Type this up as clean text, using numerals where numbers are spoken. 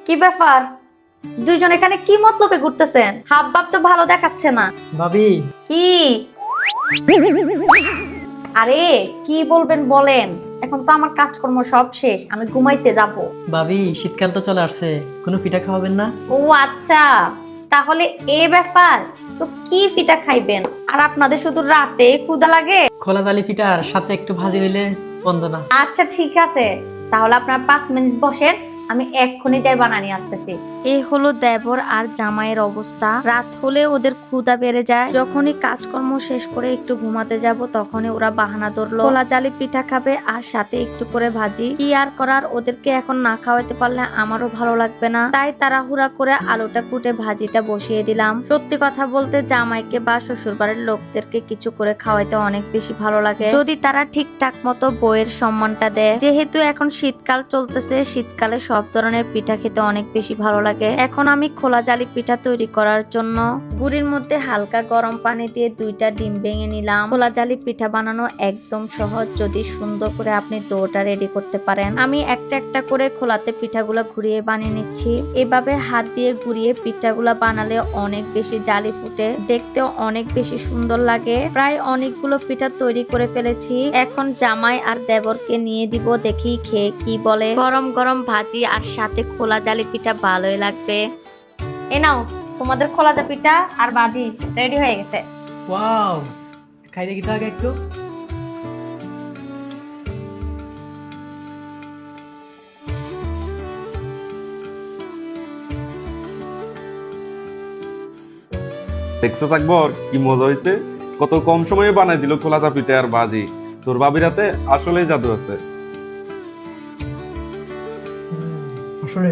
কি ব্যাপার, দুইজন এখানে কি মতলবে ঘুরতেছেন? হাব ভাব তো ভালো দেখাচ্ছে না। ভাবি, কি? আরে কি বলবেন বলেন, এখন তো আমার কাজকর্ম সব শেষ, আমি ঘুমাইতে যাব। ভাবি শীতকাল তো চলে আসছে, কোনো পিঠা খাওয়াবেন না? ও আচ্ছা, তাহলে এ ব্যাপার। তো কি পিঠা খাইবেন? আর আপনাদের শুধু রাতে ক্ষুধা লাগে? খোলা জালি পিঠার সাথে একটু ভাজি হইলে মন্দ না। আচ্ছা ঠিক আছে, তাহলে আপনার 5 মিনিট বসেন, আমি এক্ষুনি যাই বানানি আসতেছি। এই হলো দেবর আর জামাইয়ের অবস্থা। রাত হলে ওদের ক্ষুধা বেড়ে যায়, যখনই কাজকর্ম শেষ করে একটু ঘুমাতে যাব তখনই ওরা বাহানা ধরলো খোলা জালি পিঠা খাবে আর সাথে একটু করে ভাজি। কি আর করার, ওদেরকে এখন না খাওয়াতে পারলে আমারও ভালো লাগবে না, তাই তাড়াহুড়া করে আলুটা কুটে ভাজিটা বসিয়ে দিলাম। সত্যি কথা বলতে জামাইকে বা শ্বশুরবাড়ির লোকদেরকে কিছু করে খাওয়াইতে অনেক বেশি ভালো লাগে, যদি তারা ঠিকঠাক মতো বইয়ের সম্মানটা দেয়। যেহেতু এখন শীতকাল চলতেছে, শীতকালে সব ধরনের পিঠা খেতে অনেক বেশি ভালো লাগে। এখন আমি খোলা জালি পিঠা তৈরি করার জন্য গুড়ির মধ্যে হালকা গরম পানি দিয়ে 2টা ডিম ভেঙে নিলাম। খোলা জালি পিঠা বানানো একদম সহজ, যদি সুন্দর করে আপনি ডোটা রেডি করতে পারেন। আমি একটা একটা করে খোলাতে পিঠাগুলো ঘুরিয়ে বানিয়ে নিচ্ছি। এভাবে হাত দিয়ে ঘুরিয়ে পিঠাগুলো বানালে অনেক বেশি জালি ফুটে, দেখতেও অনেক বেশি সুন্দর লাগে। প্রায় অনেকগুলো পিঠা তৈরি করে ফেলেছি, এখন জামাই আর দেবরকে নিয়ে দিব, দেখি খেয়ে কি বলে। গরম গরম ভাজি আর সাথে খোলা জালি পিঠা ভালোই লাগবে। এ নাও, তোমাদের খোলা জালি পিঠা আর ভাজি রেডি হয়ে গেছে। ওয়াও, খাই দেখি তো আগে একটু। দেখছো আকবর, কি মজা হয়েছে! কত কম সময়ে বানাই দিল খোলা চা পিঠে আর ভাজি। তোর ভাবির হাতে আসলেই জাদু আছে। আসলে